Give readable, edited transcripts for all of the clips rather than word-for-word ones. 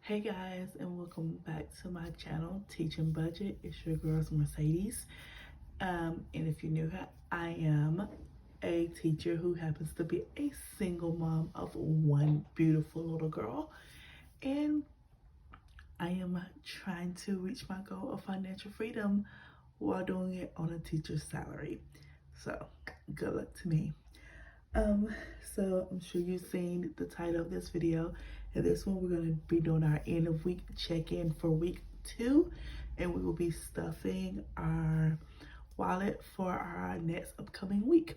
Hey guys, and welcome back to my channel, Teaching Budget. It's your girls, Mercedes. And if you're new here, I am a teacher who happens to be a single mom of one beautiful little girl. And I am trying to reach my goal of financial freedom while doing it on a teacher's salary. So, good luck to me. Um, so I'm sure you've seen the title of this video. In this one, we're going to be doing our end of week check-in for week 2, and we will be stuffing our wallet for our next upcoming week.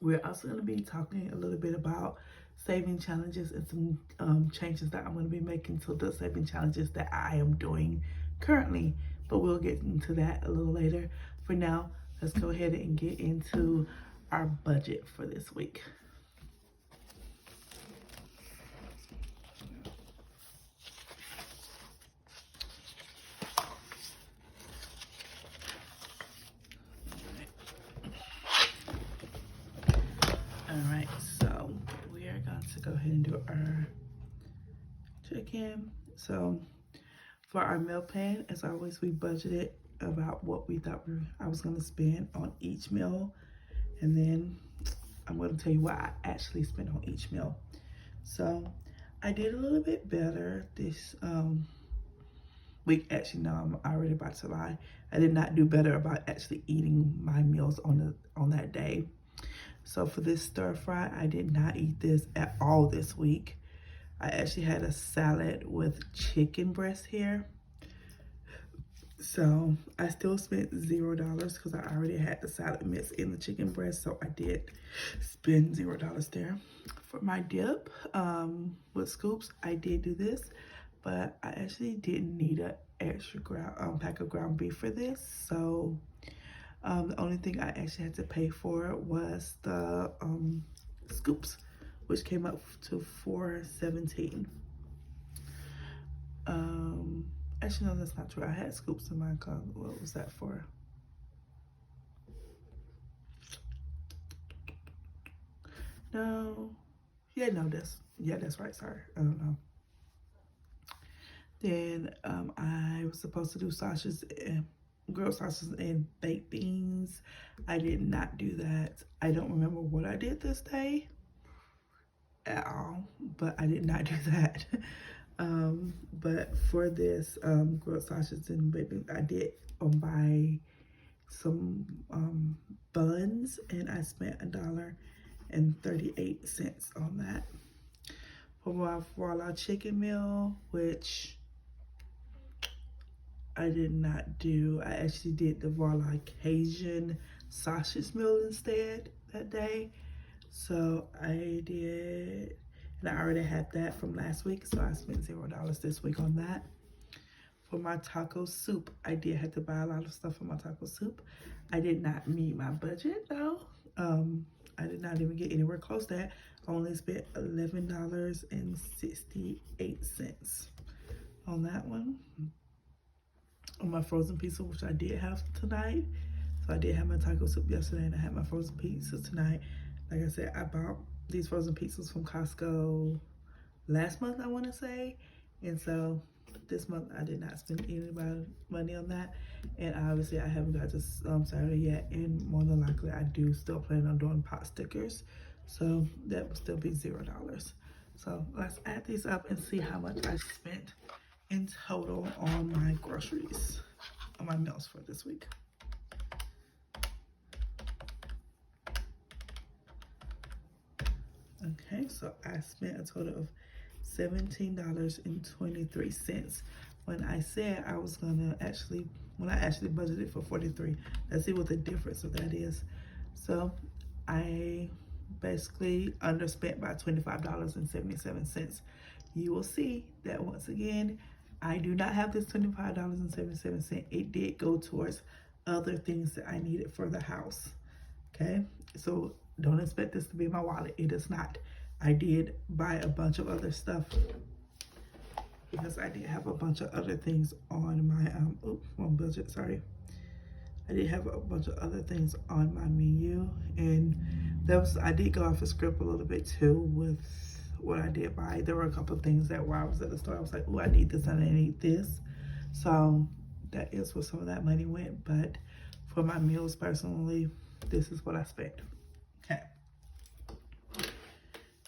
We're also going to be talking a little bit about saving challenges and some changes that I'm going to be making to the saving challenges that I am doing currently, but we'll get into that a little later. For now, let's go ahead and get into our budget for this week. All right, so we are going to go ahead and do our check-in. So for our meal plan, as always, we budgeted about what we thought I was going to spend on each meal, and then I'm going to tell you what I actually spent on each meal. So I did a little bit better this week. Actually, no, I'm already about to lie. I did not do better about actually eating my meals on that day. So for this stir fry, I did not eat this at all this week. I actually had a salad with chicken breast here. So I still spent $0 because I already had the salad mix in the chicken breast. So I did spend $0 there. For my dip with scoops, I did do this, but I actually didn't need an extra pack of ground beef for this. So the only thing I actually had to pay for was the scoops, which came up to $4.17. Actually, no, that's not true. I had scoops in my car. What was that for? No. Yeah, no, that's right. Sorry. I don't know. Then I was supposed to do sausages and grilled sausages and baked beans. I did not do that. I don't remember what I did this day at all, but I did not do that. But for this grilled sausages and baked beans, I did buy some buns, and I spent $1.38 on that. For my raw chicken meal, which I did not do. I actually did the raw Cajun sausage meal instead that day. So I did, and I already had that from last week, so I spent $0 this week on that. For my taco soup, I did have to buy a lot of stuff for my taco soup. I did not meet my budget though. I did not even get anywhere close to that. I only spent $11.68 on that one. On my frozen pizza, which I did have tonight. So I did have my taco soup yesterday, and I had my frozen pizza tonight. Like I said, I bought these frozen pizzas from Costco last month, I want to say. And so this month I did not spend any money on that. And obviously I haven't got this Saturday yet, and more than likely I do still plan on doing pot stickers. So that will still be $0. So let's add these up and see how much I spent in total on my groceries, on my meals for this week. Okay, so I spent a total of $17.23. When I said I was gonna when I actually budgeted for 43, let's see what the difference of that is. So I basically underspent by $25.77. You will see that once again, I do not have this $25.77. It did go towards other things that I needed for the house. Okay, so don't expect this to be my wallet. It is not. I did buy a bunch of other stuff because I did have a bunch of other things on my wrong budget, sorry. I did have a bunch of other things on my menu, and I did go off the script a little bit too with what I did buy. There were a couple of things that while I was at the store, I was like, oh, I need this and I need this. So that is where some of that money went. But for my meals personally, this is what I spent. Okay.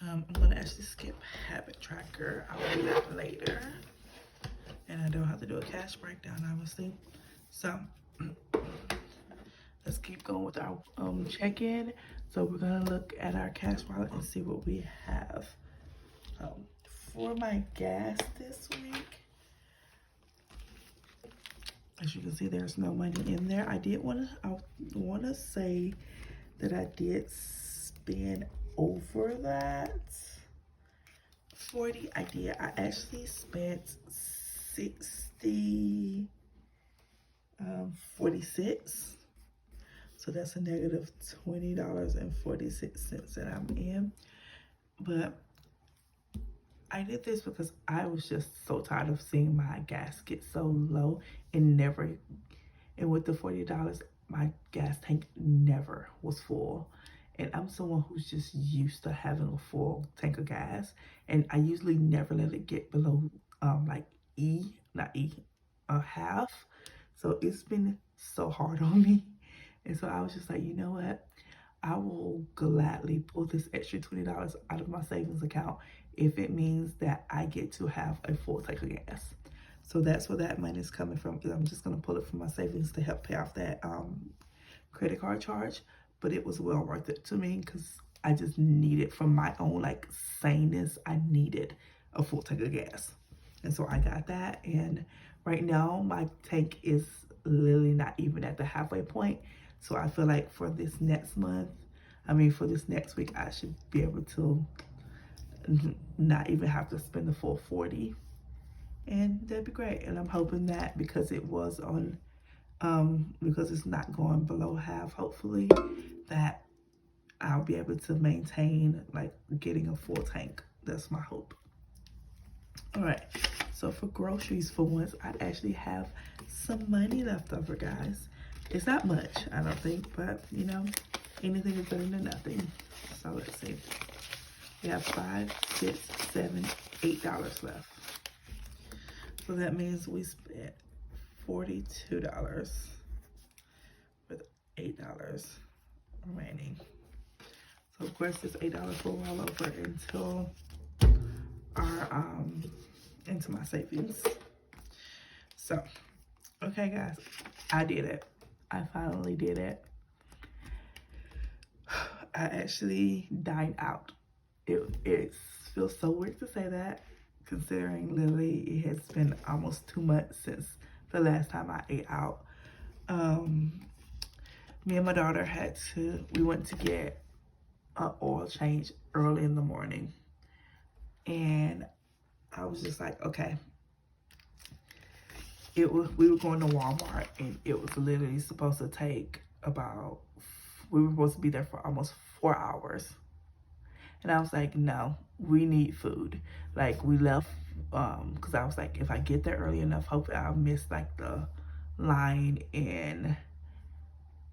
I'm gonna actually skip habit tracker. I'll do that later. And I don't have to do a cash breakdown, obviously. So let's keep going with our check-in. So we're gonna look at our cash wallet and see what we have. For my gas this week, as you can see, there's no money in there. I wanna say that I did spend over that 40. I did. I actually spent 46. So that's a negative $20.46 that I'm in. But I did this because I was just so tired of seeing my gas get so low and with the $40, my gas tank never was full. And I'm someone who's just used to having a full tank of gas. And I usually never let it get below like half. So it's been so hard on me. And so I was just like, you know what? I will gladly pull this extra $20 out of my savings account if it means that I get to have a full tank of gas. So that's where that money is coming from. I'm just going to pull it from my savings to help pay off that credit card charge. But it was well worth it to me because I just needed, from my own like saneness, I needed a full tank of gas. And so I got that. And right now my tank is literally not even at the halfway point. So I feel like for this next week, I should be able to not even have to spend the full 40. And that'd be great. And I'm hoping that because it was on, because it's not going below half, hopefully, that I'll be able to maintain like getting a full tank. That's my hope. All right. So for groceries, for once, I actually have some money left over, guys. It's not much, I don't think, but you know, anything is better than nothing. So let's see. We have $5, $6, $7, $8 left. So that means we spent $42 with $8 remaining. So of course this $8 will roll over until our into my savings. So okay guys, I did it. I finally did it. I actually dined out. It feels so weird to say that, considering literally it has been almost 2 months since the last time I ate out. Me and my daughter we went to get an oil change early in the morning. And I was just like, okay. We were going to Walmart and it was literally supposed to take we were supposed to be there for almost 4 hours. And I was like, no, we need food. Like we left, cause I was like, if I get there early enough, hopefully I'll miss like the line and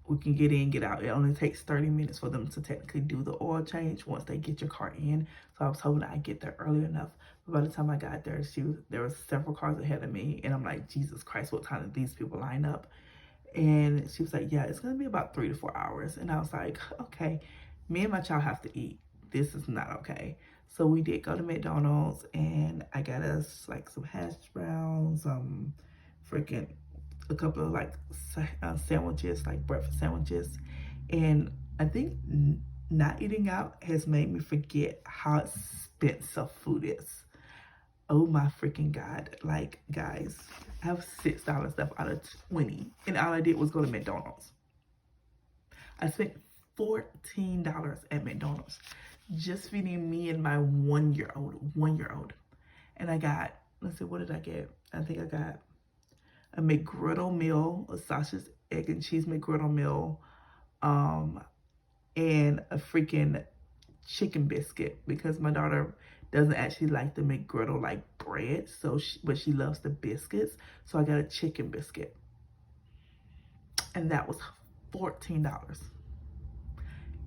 we can get in, get out. It only takes 30 minutes for them to technically do the oil change once they get your car in. So I was hoping I'd get there early enough. But by the time I got there, there was several cars ahead of me. And I'm like, Jesus Christ, what time did these people line up? And she was like, yeah, it's going to be about 3 to 4 hours. And I was like, okay, me and my child have to eat. This is not okay. So we did go to McDonald's and I got us like some hash browns, a couple of like sandwiches, like breakfast sandwiches. And I think not eating out has made me forget how expensive food is. Oh my freaking God. Like guys, I have $6 left out of 20 and all I did was go to McDonald's. I spent $14 at McDonald's just feeding me and my one-year-old. And I got, let's see, what did I get? I think I got a McGriddle meal, a sausage, egg, and cheese McGriddle meal, and a freaking chicken biscuit because my daughter doesn't actually like the McGriddle like bread, but she loves the biscuits. So I got a chicken biscuit. And that was $14.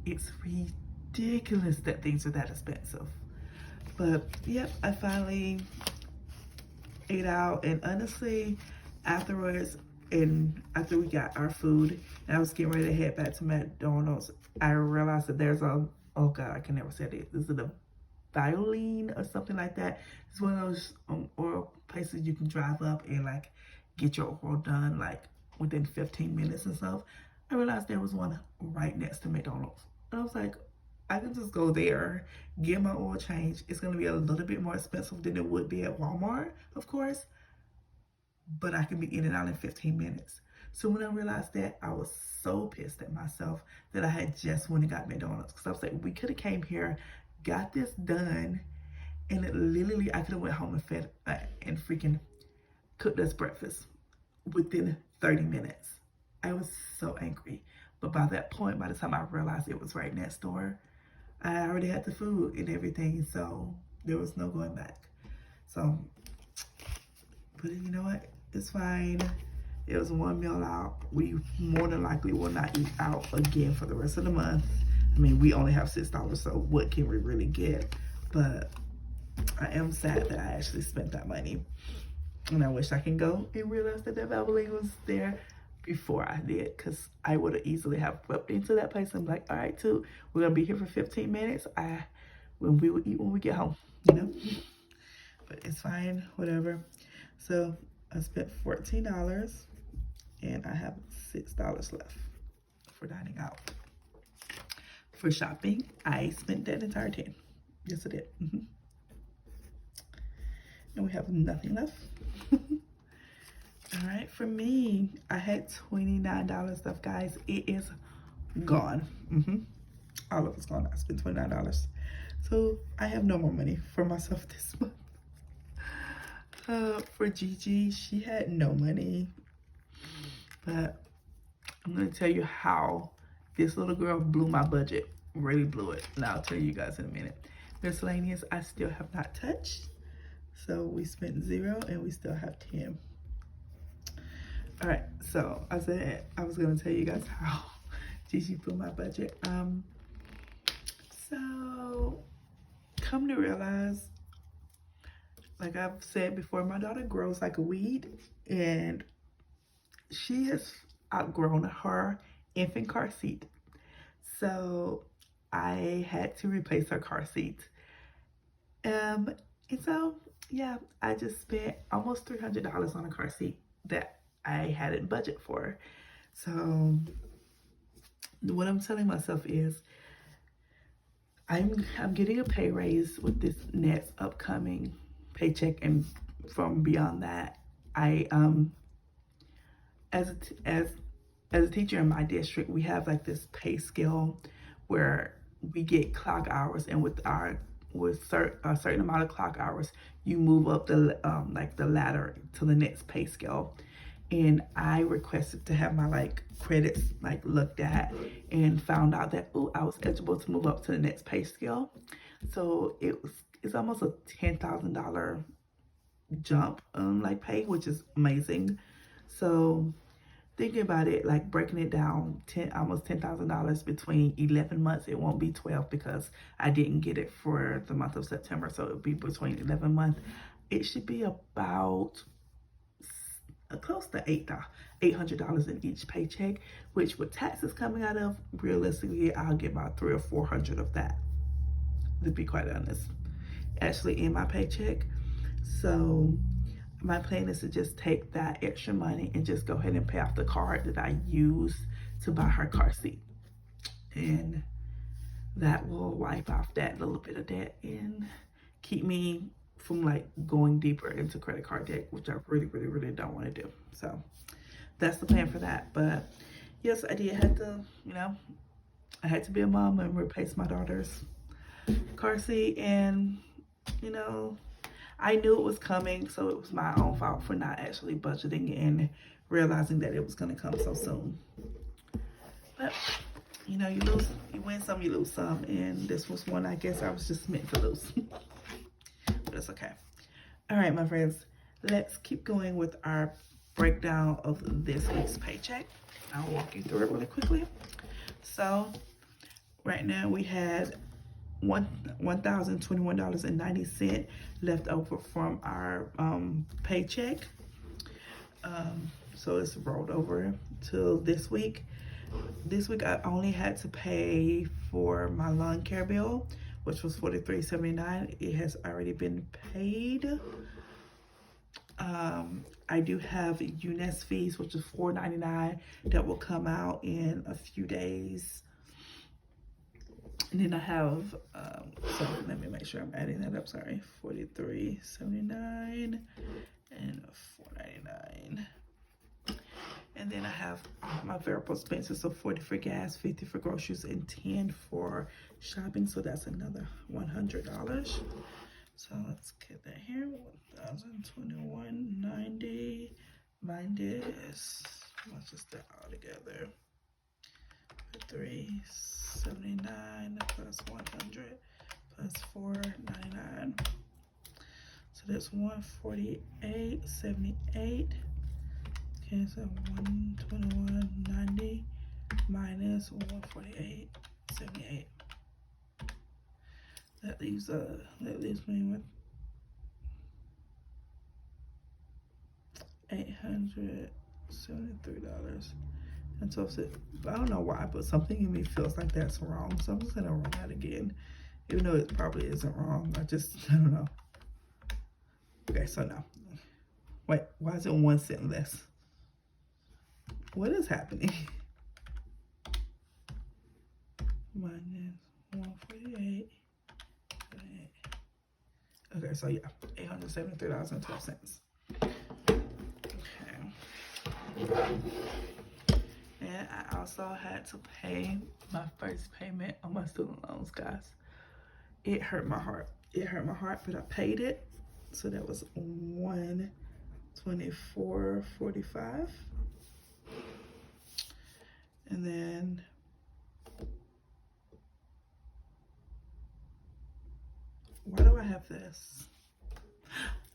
It's ridiculous that things are that expensive. But yep, I finally ate out, and honestly, afterwards, and after we got our food, and I was getting ready to head back to McDonald's, I realized that there's a, oh God, I can never say it. This is a Violin or something like that. It's one of those oil places you can drive up and like get your oil done like within 15 minutes and stuff. I realized there was one right next to McDonald's. And I was like, I can just go there, get my oil change. It's gonna be a little bit more expensive than it would be at Walmart, of course, but I can be in and out in 15 minutes. So when I realized that, I was so pissed at myself that I had just went and got McDonald's. Because I was like, we could have came here, got this done, and it literally, I could have went home and fed and freaking cooked us breakfast within 30 minutes. I was so angry. But by that point, by the time I realized it was right next door, I already had the food and everything, so there was no going back. So, but you know what? It's fine. It was one meal out. We more than likely will not eat out again for the rest of the month. I mean, we only have $6, so what can we really get? But I am sad that I actually spent that money. And I wish I can go and realize that Valvoline was there before I did, because I would have easily have whipped into that place and be like, all right, too, we're going to be here for 15 minutes. When we will eat when we get home, you know? But it's fine, whatever. So I spent $14 and I have $6 left for dining out. For shopping, I spent that entire 10. Yes, I did. And we have nothing left. All right, for me, I had $29 left, guys. It is gone. All of it's gone. I spent $29. So I have no more money for myself this month. For Gigi, she had no money. But I'm going to tell you how this little girl blew my budget. Really blew it. And I'll tell you guys in a minute. Miscellaneous, I still have not touched. So we spent 0 and we still have 10. All right, so I said I was gonna tell you guys how Gigi blew my budget. So come to realize, like I've said before, my daughter grows like a weed, and she has outgrown her infant car seat. So I had to replace her car seat. And so yeah, I just spent almost $300 on a car seat that I hadn't budget for. So what I'm telling myself is I'm getting a pay raise with this next upcoming paycheck, and from beyond that, I as a teacher in my district, we have like this pay scale where we get clock hours, and with a certain amount of clock hours, you move up the the ladder to the next pay scale. And I requested to have my credits looked at, and found out that I was eligible to move up to the next pay scale. So it's almost a $10,000 jump pay, which is amazing. So thinking about it, breaking it down, almost $10,000 between 11 months. It won't be 12 because I didn't get it for the month of September, so it'll be between 11 months. It should be about close to $800 in each paycheck, which with taxes coming out of, realistically, I'll get about $300 or $400 of that, to be quite honest, actually in my paycheck. So my plan is to just take that extra money and just go ahead and pay off the card that I used to buy her car seat. And that will wipe off that little bit of debt and keep me from going deeper into credit card debt, which I really, really, really don't want to do. So that's the plan for that. But yes, I did have to, I had to be a mom and replace my daughter's car seat. And, I knew it was coming, so it was my own fault for not actually budgeting and realizing that it was going to come so soon. But, you win some, you lose some. And this was one I guess I was just meant to lose. But it's okay. All right, my friends, let's keep going with our breakdown of this week's paycheck. I'll walk you through it really quickly. So right now we had $1,021.90 left over from our paycheck. So it's rolled over till this week. This week I only had to pay for my lawn care bill, which was $43.79. It has already been paid. I do have UNES fees, which is $4.99, that will come out in a few days. And then I have, so let me make sure I'm adding that up, sorry, $43.79 and $4.99. And then I have my variable expenses, so $40 for gas, $50 for groceries, and $10 for shopping, so that's another $100. So let's get that here, $1,021.90 minus, let's just that all together, $379 plus 100 plus $4.99. So that's $148.78. Okay, so $121.90 minus $148.78. That leaves me with $873. And so I don't know why, but something in me feels like that's wrong. So I'm just gonna run that again, even though it probably isn't wrong. I don't know. Okay, so now, wait, why is it 1 cent less? What is happening? Minus 148. Okay, so yeah, $873.12. Okay. And I also had to pay my first payment on my student loans, guys. It hurt my heart. It hurt my heart, but I paid it. So that was $124.45. And then why do I have this?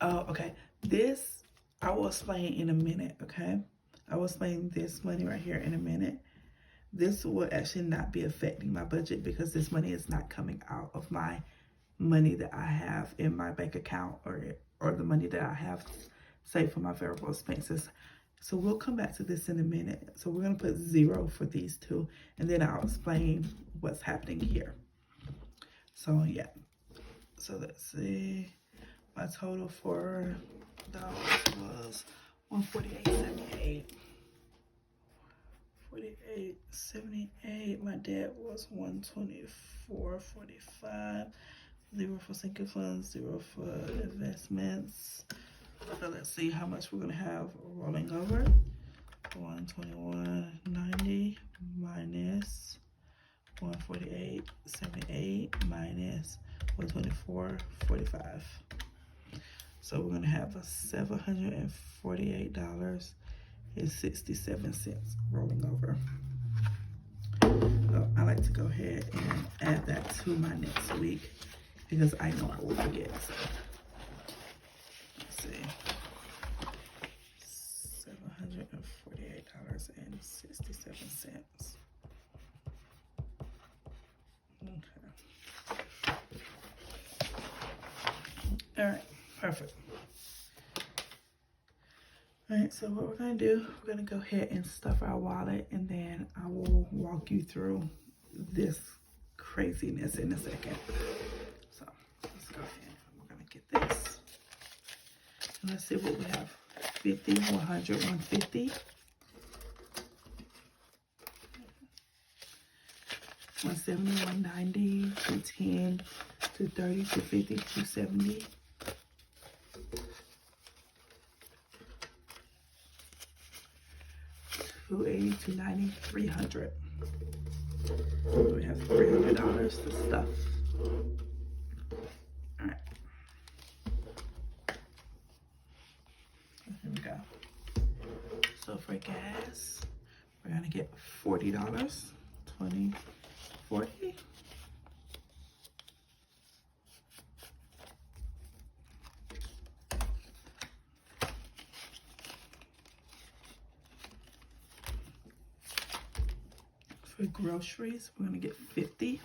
Oh, okay. This I will explain in a minute, okay? I will explain this money right here in a minute. This will actually not be affecting my budget because this money is not coming out of my money that I have in my bank account or the money that I have saved for my variable expenses. So we'll come back to this in a minute. So we're gonna put 0 for these two, and then I'll explain what's happening here. So yeah, so let's see. My total for dollars was $148.78. $48.78. My debt was $124.45. 0 for sinking funds, 0 for investments. So let's see how much we're gonna have rolling over. $121.90 minus $148.78 minus $124.45. So we're gonna have a $748.67 rolling over. So I like to go ahead and add that to my next week because I know I will forget. So let's see. $748.67. Okay. All right, perfect. All right, so what we're gonna do, we're gonna go ahead and stuff our wallet, and then I will walk you through this craziness in a second. So let's go ahead. We're gonna get this. And let's see what we have. 50, 100, 150. 170, 190, 210, 230, 250, 270. 280, 290, 300. We have $300 to stuff. All right. Here we go. So for gas, we're gonna get $40. 20, 40. For groceries, we're gonna get 50.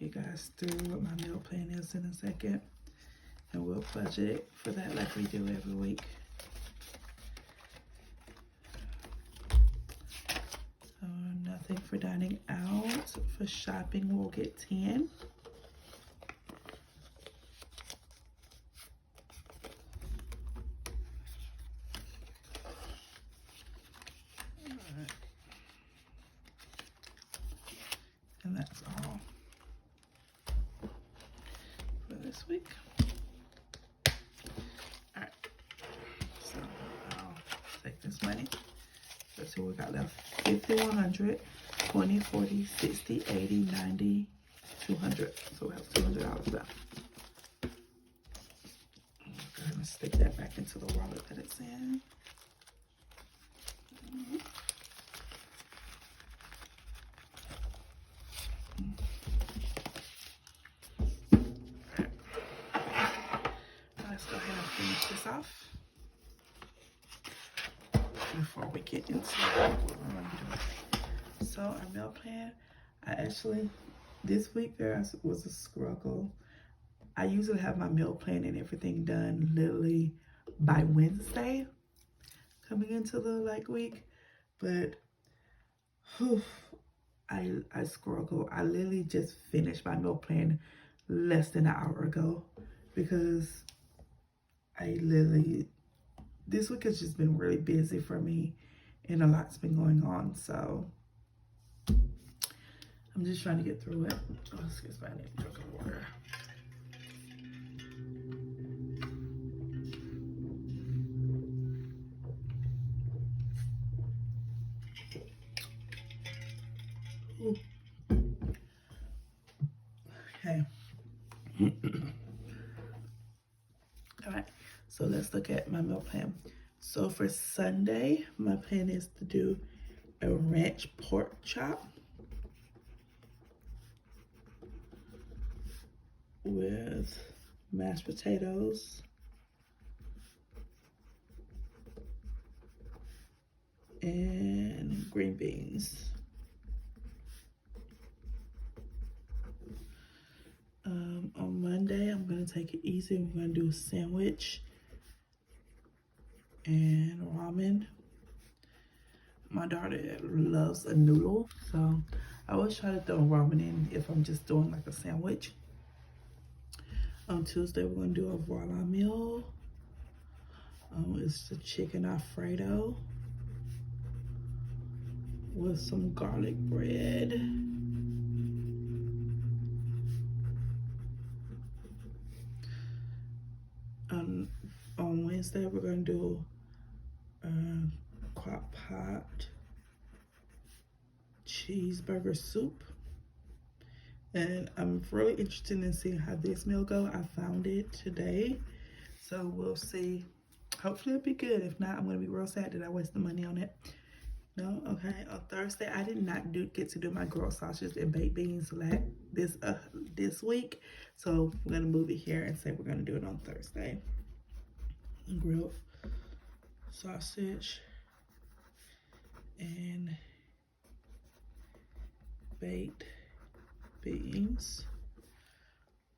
you guys through what my meal plan is in a second. And we'll budget for that like we do every week. So nothing for dining out. For shopping, we'll get 10. And that's all for this week. All right, so I'll take this money. Let's see what we got left. 50, 100, 20, 40, 60, 80, 90, 200. So we have $200 left. Go ahead and stick that back into the wallet that it's in. Let's go ahead and finish this off before we get into what we're going to do. So our meal plan, this week there was a struggle. I usually have my meal plan and everything done literally by Wednesday coming into the week, but I struggle. I literally just finished my meal plan less than an hour ago because this week has just been really busy for me and a lot's been going on, so I'm just trying to get through it. Oh, excuse me, I need a drink of water. Ooh. Okay. All right, so let's look at my meal plan. So for Sunday, my plan is to do a ranch pork chop with mashed potatoes and green beans. On Monday, I'm gonna take it easy. I'm gonna do a sandwich and ramen. My daughter loves a noodle, so I always try to throw ramen in if I'm just doing like a sandwich. On Tuesday, we're gonna do a voila meal. It's the chicken Alfredo with some garlic bread. On Wednesday, we're gonna do crock pot cheeseburger soup. And I'm really interested in seeing how this meal go. I found it today, so we'll see. Hopefully it'll be good. If not, I'm gonna be real sad that I wasted money on it. No, okay. On Thursday, I did not get to do my grilled sausage and baked beans this week, so we're gonna move it here and say we're gonna do it on Thursday. Grilled sausage and baked beans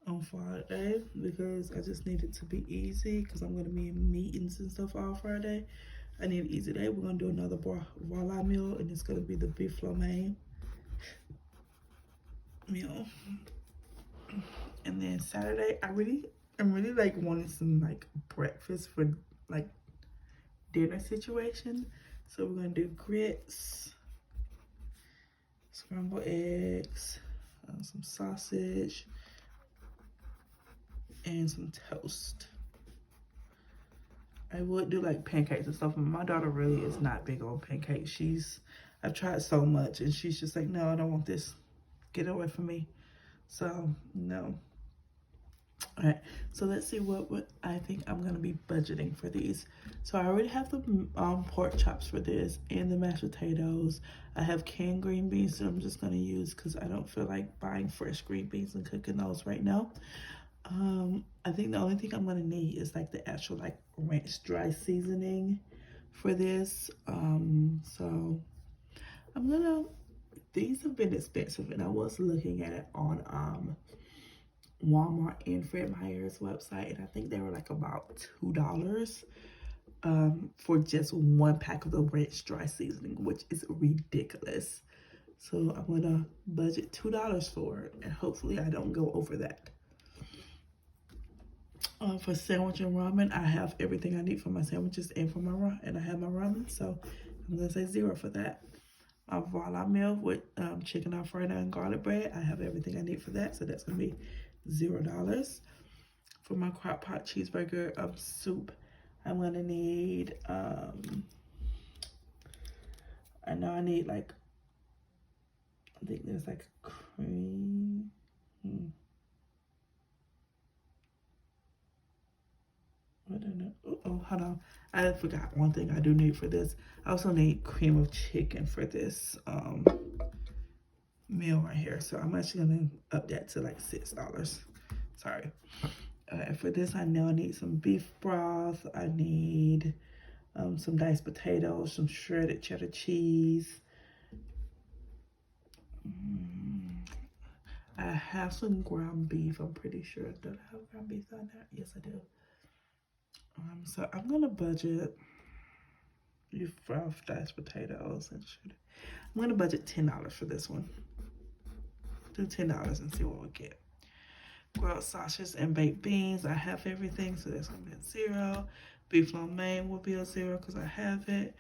on Friday because I just need it to be easy because I'm going to be in meetings and stuff all Friday. I need an easy day. We're going to do another voila meal, and it's going to be the beef lo mein meal. And then Saturday, I'm really wanting some breakfast for dinner situation. So we're going to do grits, scrambled eggs, some sausage, and some toast. I would do pancakes and stuff, but my daughter really is not big on pancakes. I've tried so much and she's just like, no, I don't want this. Get away from me. So, no. All right, so let's see what I think I'm gonna be budgeting for these. So I already have the pork chops for this and the mashed potatoes. I have canned green beans that I'm just gonna use because I don't feel like buying fresh green beans and cooking those right now. I think the only thing I'm gonna need is the actual ranch dry seasoning for this. So I'm gonna these have been expensive, and I was looking at it on Walmart and Fred Meyer's website, and I think they were like about $2 for just one pack of the ranch dry seasoning, which is ridiculous. So I'm gonna budget $2 for it, and hopefully I don't go over that. For sandwich and ramen, I have everything I need for my sandwiches and for my and I have my ramen, so I'm gonna say 0 for that. My Voila meal with chicken alfredo and garlic bread, I have everything I need for that, so that's gonna be $0. For my crock pot cheeseburger soup, I'm gonna need I know I need like, I think there's like cream. I don't know. Oh, hold on. I forgot one thing I do need for this. I also need cream of chicken for this meal right here. So I'm actually gonna up that to like $6. Sorry. For this, I know I need some beef broth. I need some diced potatoes, some shredded cheddar cheese. I have some ground beef, I'm pretty sure. Do I have ground beef on that? Yes, I do. So I'm gonna budget beef broth, diced potatoes, and shredded. I'm gonna budget $10 for this one. Do $10 and see what we get. Grilled sausages and baked beans, I have everything, so that's gonna be a 0. Beef lo mein will be a 0 because I have it.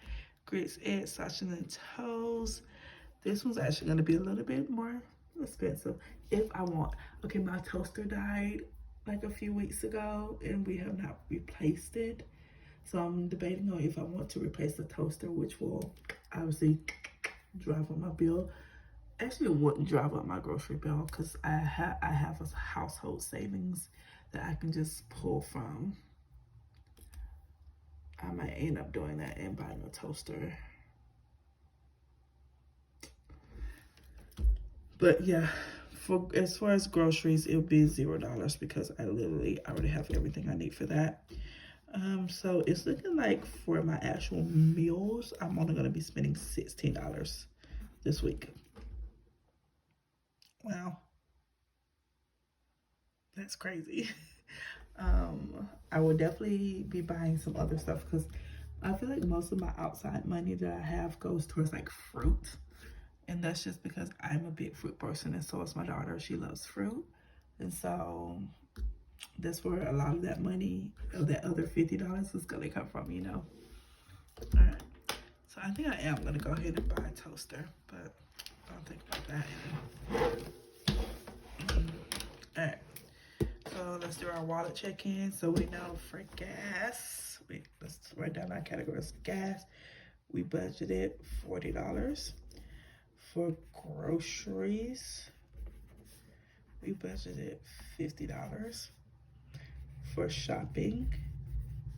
Grits, eggs, sausages, and toast. This one's actually gonna be a little bit more expensive if I want. Okay, my toaster died like a few weeks ago and we have not replaced it. So I'm debating on if I want to replace the toaster, which will obviously drive up my bill. Actually, it wouldn't drive up my grocery bill because I have a household savings that I can just pull from. I might end up doing that and buying a toaster. But yeah, as far as groceries, it'll be $0 because I already have everything I need for that. So it's looking like for my actual meals, I'm only gonna be spending $16 this week. Wow, that's crazy. I will definitely be buying some other stuff because I feel like most of my outside money that I have goes towards like fruit. And that's just because I'm a big fruit person, and so is my daughter. She loves fruit. And so that's where a lot of that money, of that other $50 is gonna come from, you know. All right. So I think I am gonna go ahead and buy a toaster, but I'll think about that. All right. So let's do our wallet check-in. So we know for gas, let's write down our categories. Gas, we budgeted $40. For groceries, we budgeted $50. For shopping,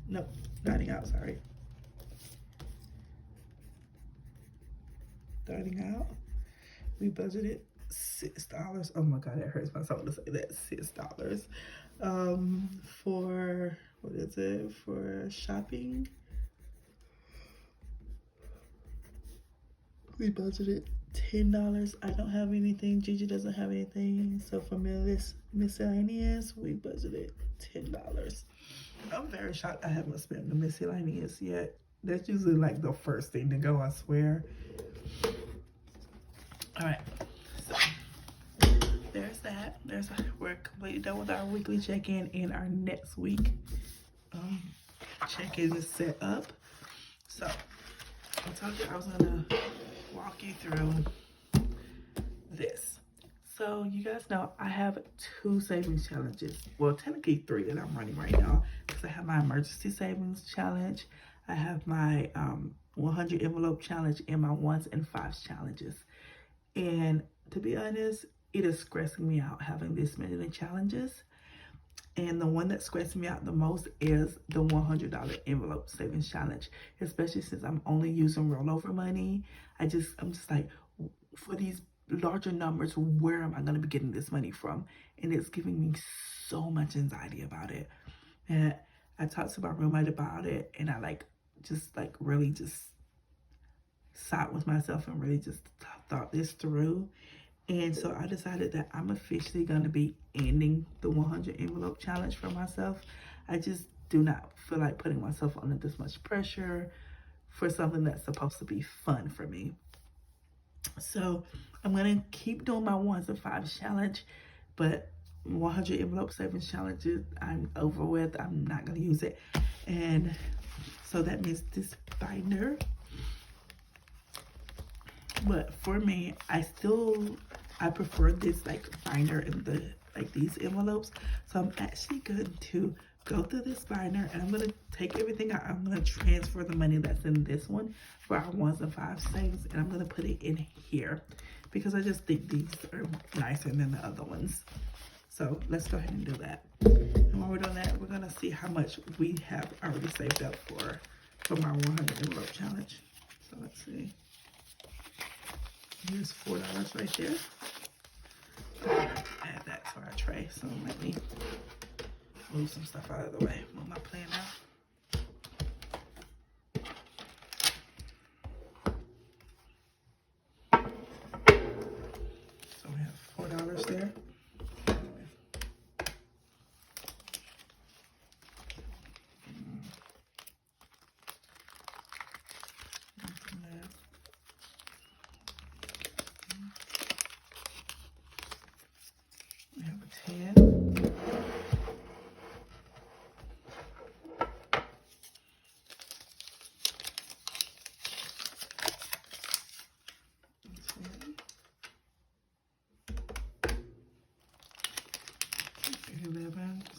no, dining out, sorry. Dining out, we budgeted $6. Oh my God, it hurts my soul to say that, $6. For, what is it, for shopping, we budgeted $10. I don't have anything. Gigi doesn't have anything. So for miscellaneous, we budgeted $10. I'm very shocked I haven't spent the miscellaneous yet. That's usually like the first thing to go, I swear. All right. So there's that. We're completely done with our weekly check-in, and our next week check-in is set up. So I told you I was gonna walk you through this. So you guys know I have 2 savings challenges. Well, technically 3 that I'm running right now, because I have my emergency savings challenge, I have my 100 envelope challenge, and my 1s and 5s challenges. And to be honest, it is stressing me out having this many challenges. And the one that stresses me out the most is the $100 envelope savings challenge, especially since I'm only using rollover money. I'm just like, for these larger numbers, where am I going to be getting this money from? And it's giving me so much anxiety about it. And I talked to my roommate about it, and I really sat with myself and really just thought this through. And so I decided that I'm officially going to be ending the 100 envelope challenge for myself. I just do not feel like putting myself under this much pressure for something that's supposed to be fun for me. So I'm going to keep doing my 1s and 5s challenge, but 100 envelope savings challenges I'm over with. I'm not going to use it. And so that means this binder. But for me, I prefer this like binder and the like these envelopes. So I'm actually going to go through this binder and I'm going to take everything out. I'm going to transfer the money that's in this one for our 1s and 5s savings, and I'm going to put it in here because I just think these are nicer than the other ones. So let's go ahead and do that. And while we're doing that, we're going to see how much we have already saved up for my 100 envelope challenge. So let's see. Here's $4 right there. Add that to our tray. So let me move some stuff out of the way. Move my plan out. So we have $4 there. We have a 10.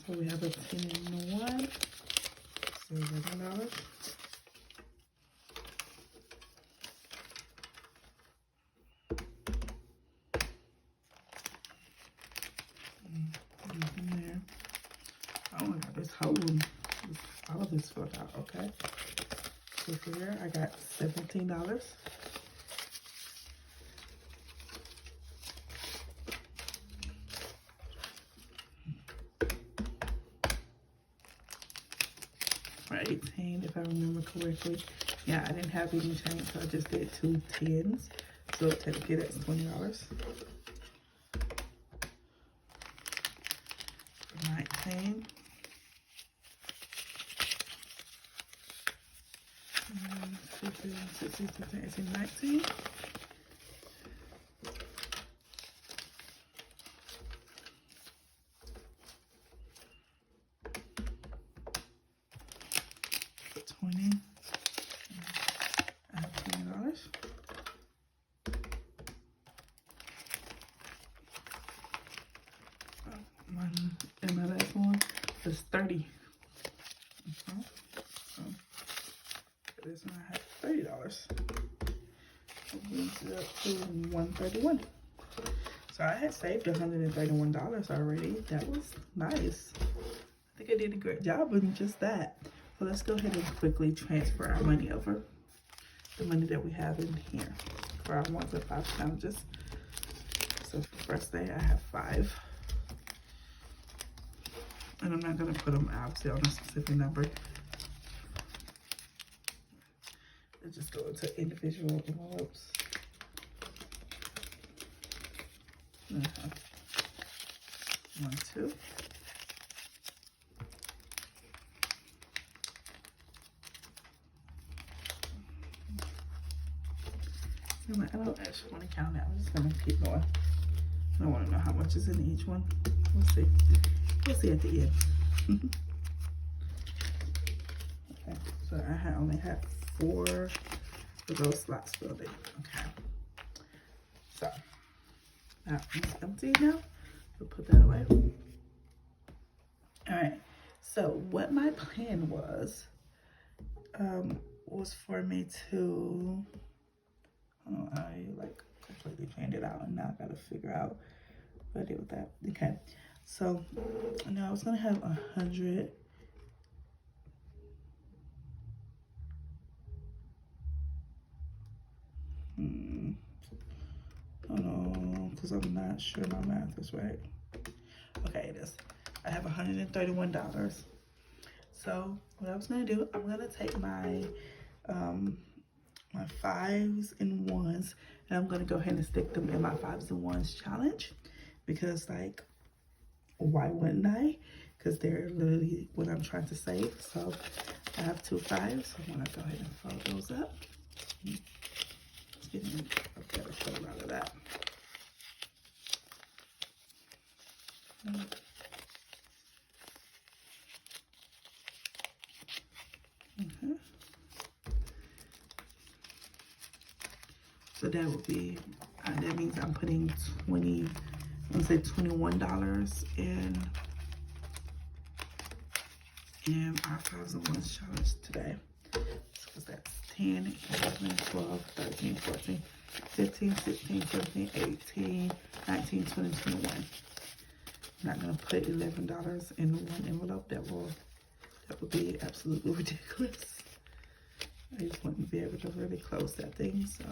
So we have a 10 and 1, so $11. There. Oh my God, this whole one, all of this filled out, okay. So here I got $17. For 18, if I remember correctly. Yeah, I didn't have any change, so I just did 2 10s. So technically that's $20. For 19. 15, 16, 17, 18, 19. For 20. I have $20. And my last one is 30. So for this one I have $30. It brings it up to $131. So I had saved $131 already. That was nice. I think I did a great job in just that. So let's go ahead and quickly transfer our money over. The money that we have in here for our 1s and 5s challenges. So for the first day I have 5. And I'm not going to put them obviously on a specific number. Let's just go into individual envelopes. I have 1, 2. I don't actually want to count it. I'm just going to keep going. I don't want to know how much is in each one. We'll see. We'll see at the end. Okay, so I only have 4 of those slots filled in. Okay. So, that one's empty now. We'll put that away. All right. So, what my plan was for me to... Oh, I like completely planned it out, and now I gotta figure out what I did with that. Okay. So now I was gonna have 100. Oh no, because I'm not sure my math is right. Okay, it is. I have $131. So what I was gonna do, I'm gonna take my my 5s and 1s, and I'm gonna go ahead and stick them in my 5s and 1s challenge, because like, why wouldn't I? Because they're literally what I'm trying to save. So I have 2 5s, so I'm gonna go ahead and fold those up. Let's get a better fold out of that. So that would be, that means I'm putting $21 in our 5s and 1s challenge today. So that's 10, 11, 12, 13, 14, 15, 16, 17, 18, 19, 20, 21. I'm not gonna put $11 in one envelope. That would be absolutely ridiculous. I just wouldn't be able to really close that thing, so.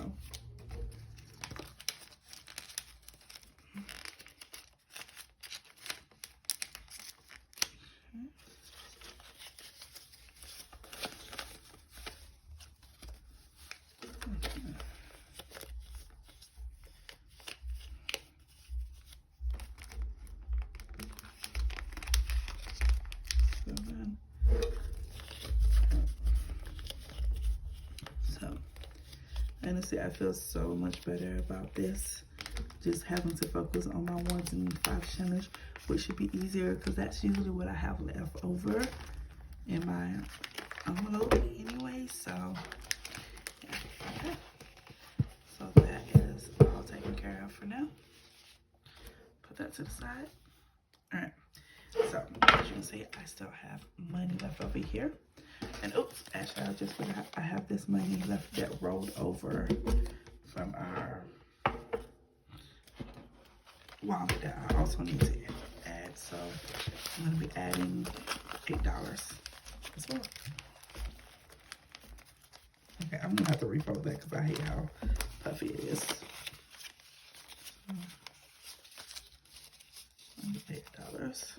Honestly, I feel so much better about this. Just having to focus on my 1s and 5s challenge, which should be easier because that's usually what I have left over in my envelope anyway. So, yeah. Okay. So that is all taken care of for now. Put that to the side. All right. So, as you can see, I still have money left over here. And oops, actually, I just forgot I have this money left that rolled over from our wallet that I also need to add. So I'm going to be adding $8 as well. Okay, I'm going to have to refold that because I hate how puffy it is. $8.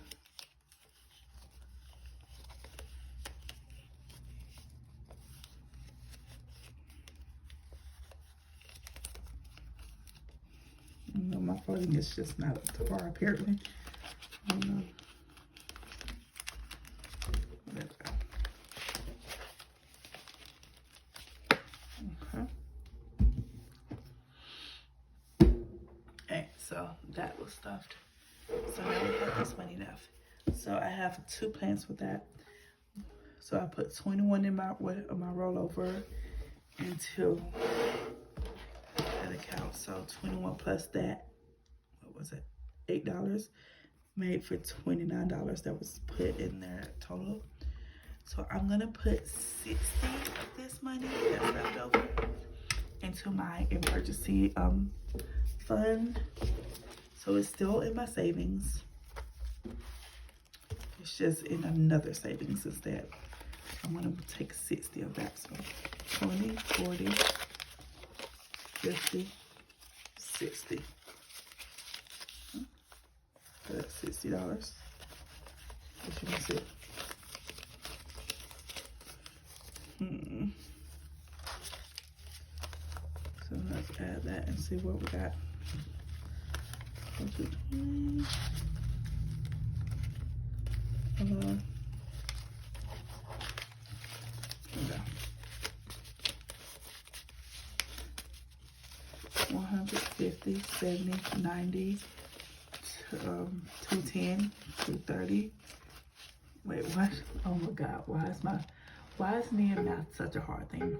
No, my folding is just not up to par apparently. I don't know. Okay. Okay, so that was stuffed. So now we have this money left. So I have 2 plans with that. So I put 21 in my rollover until that account. So 21 plus that, what was it? $8 made for $29 that was put in there total. So I'm gonna put 60 of this money that's left over into my emergency fund. So it's still in my savings. It's just in another savings instead. I'm gonna take 60 of that. So 20, 40, 50, 60. So that's $60. As you can see. So let's add that and see what we got. Okay. 150, 70, 90, 210, 230. Wait, what? Oh my God, why is me and math such a hard thing?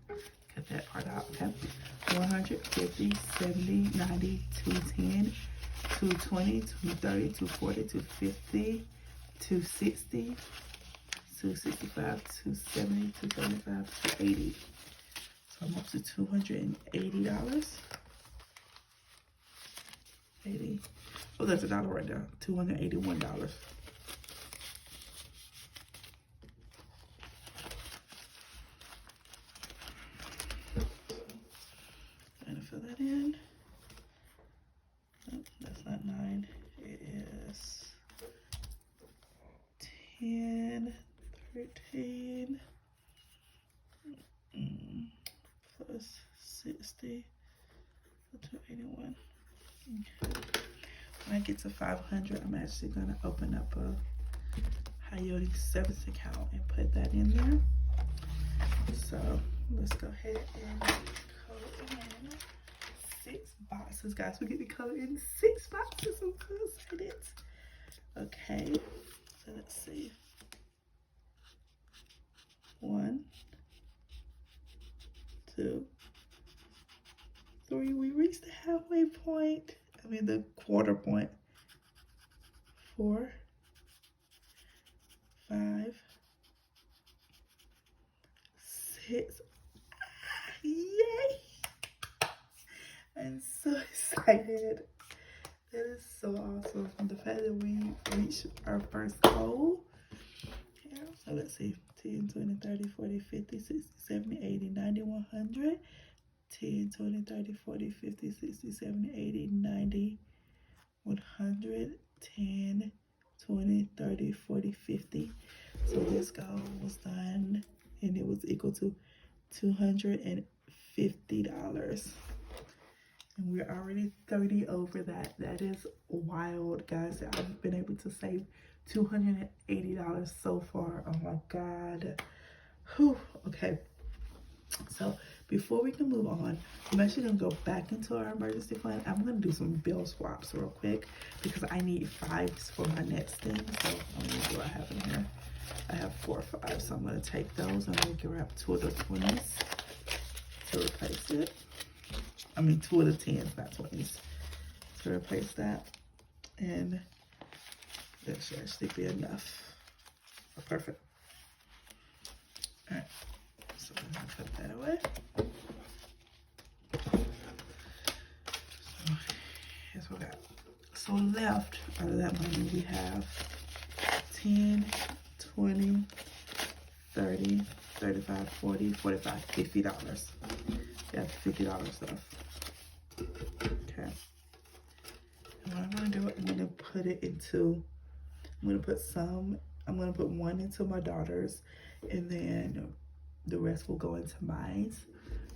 Cut that part out, okay? 150, 70, 90, 210, 220, 230, 240, 250, 260, 265, 270, 275, 280. So I'm up to $280. 80. Oh, that's $1 right there. $281. Trying to fill that in. Oh, that's not 9. It is 10, 13, plus 60 to 281. Okay. When I get to 500, I'm actually gonna open up a high yielding savings account and put that in there. So let's go ahead and color in 6 boxes, guys. We get to color in 6 boxes. I'm so excited. Okay, so let's see. 1, 2, 3. We reached the halfway point. I mean the quarter point. 4, 5, 6. Yay! I'm so excited. That is so awesome. The fact that we reached our first goal. Yeah, so let's see. 10, 20, 30, 40, 50, 60, 70, 80, 90, 100. 10, 20, 30, 40, 50, 60, 70, 80, 90, 100. 10, 20, 30, 40, 50. So this goal was done and it was equal to $250. And we're already 30 over that. That is wild, guys. I've been able to save $280 so far. Oh my God. Whew. Okay. So before we can move on, I'm actually gonna go back into our emergency fund. I'm gonna do some bill swaps real quick because I need 5s for my next thing. So let me see what I have in here. I have 4 or 5, so I'm gonna take those and I'm gonna grab 2 of the 20s to replace it. I mean 2 of the 10s, not 20s, to replace that. And that should actually be enough. Oh, perfect. All right, so I'm gonna put that away. So here's what we got. So left out of that money, we have 10, 20, 30, 35, 40, 45, $50. We have $50 left. Okay. And what I'm gonna do, I'm gonna put it into, I'm gonna put 1 into my daughter's, and then the rest will go into mine.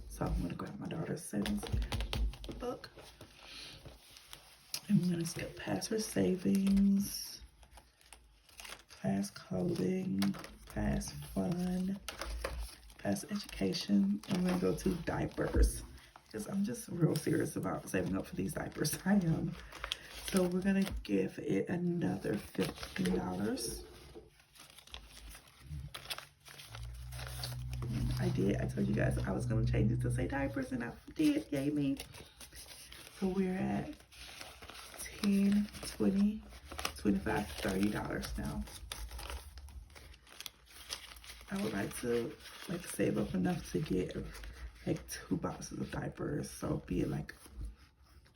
So I'm gonna grab my daughter's savings book. I'm gonna skip past her savings, past clothing, past fun, past education. I'm gonna go to diapers because I'm just real serious about saving up for these diapers. I am. So we're gonna give it another $15. I told you guys I was gonna change it to say diapers, and I did. Yay me. So we're at 10, 20, 25, $30 now. I would like to save up enough to get like 2 boxes of diapers, so be like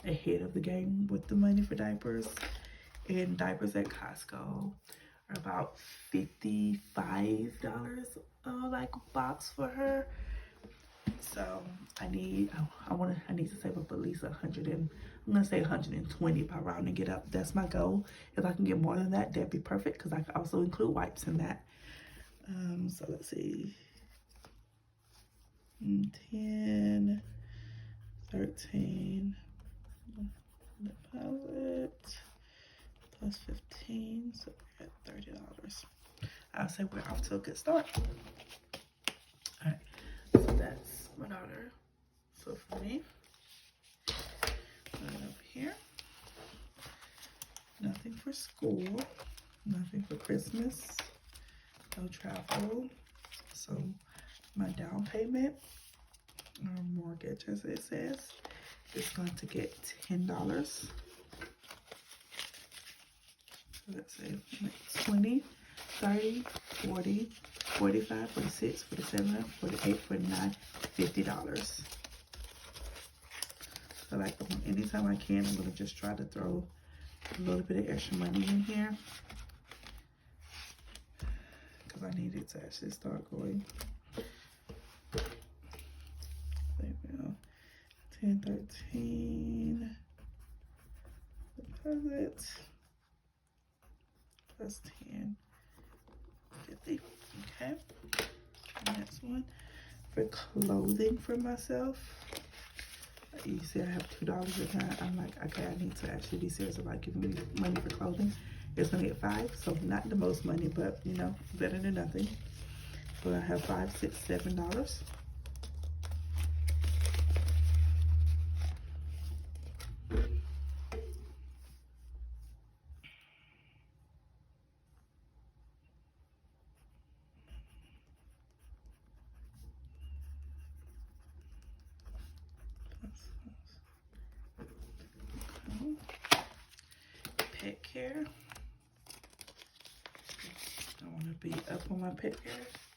ahead of the game with the money for diapers. And diapers at Costco are about $55 like a box for her. So I need to save up at least 100, and I'm gonna say 120 by rounding it up. That's my goal. If I can get more than that, that'd be perfect, because I can also include wipes in that. So let's see, 10, 13 deposit plus 15, so we're at $30. I'll say we're off to a good start. All right, so that's my daughter. So for me, put it up here. Nothing for school, nothing for Christmas, no travel. So my down payment or mortgage, as it says, is going to get $10. So let's say 20, 30, 40, 45, 46, 47, 48, 49, $50. So like anytime I can, I'm gonna just try to throw a little bit of extra money in here, because I need it to actually start going. There we go. 10, 13 deposit plus 10, 50. Okay. Next one, for clothing for myself. You see I have $2 in there. I'm like, okay, I need to actually be serious about giving me money for clothing. It's gonna get $5, so not the most money, but you know, better than nothing. So I have $5, $6, $7. Pet care. I want to be up on my pet care.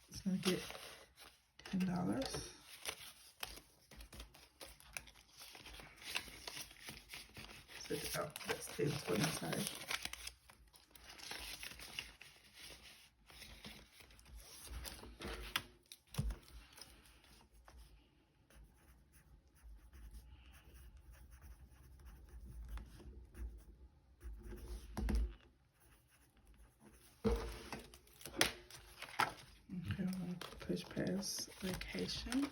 It's gonna get $10. So, oh, that's $10. I'm sorry. Okay, I'm gonna push past vacation,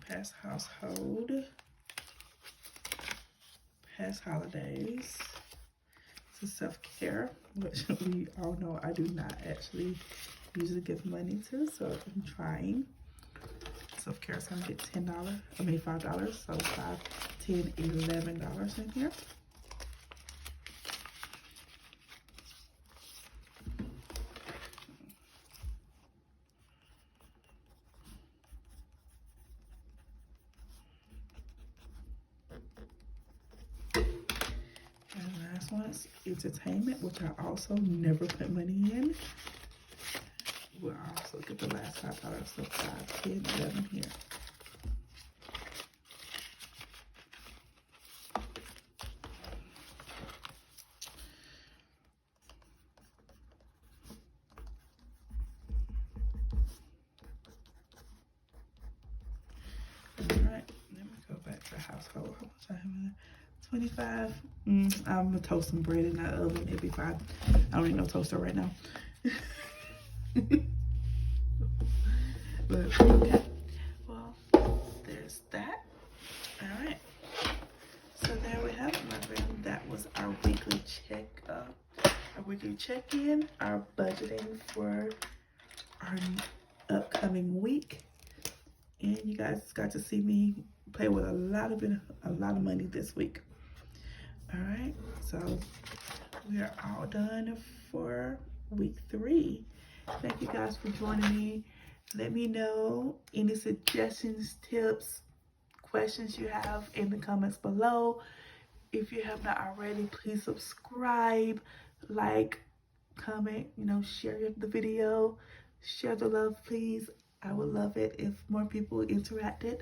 past household, past holidays. To self-care, which we all know I do not actually usually give money to, so I'm trying. Self-care is gonna get $10, I mean $5, so $5, $10, $11 in here. Last one is entertainment, which I also never put money in. We'll also get the last $5, so $5, $10, $11 here. Alright, let me go back to household. How much I have in there? 25. I'm gonna toast some bread in that oven. It'll be fine. I don't need no toaster right now. But okay. Well, there's that. Alright. So there we have it, my friend. That was our weekly check-up. Our weekly check-in, our budgeting for our upcoming week. And you guys got to see me play with a lot of money this week. All right, so we are all done for week 3. Thank you guys for joining me. Let me know any suggestions, tips, questions you have in the comments below. If you have not already, please subscribe, like, comment, you know, share the video, share the love, please. I would love it if more people interacted.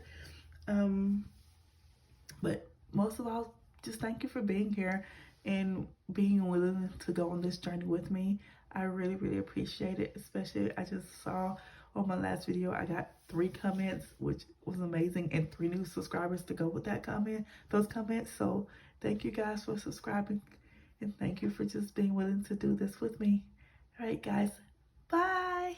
But most of all, just thank you for being here and being willing to go on this journey with me. I really, really appreciate it. Especially, I just saw on my last video, I got 3 comments, which was amazing, and 3 new subscribers to go with those comments. So thank you guys for subscribing, and thank you for just being willing to do this with me. All right, guys, bye.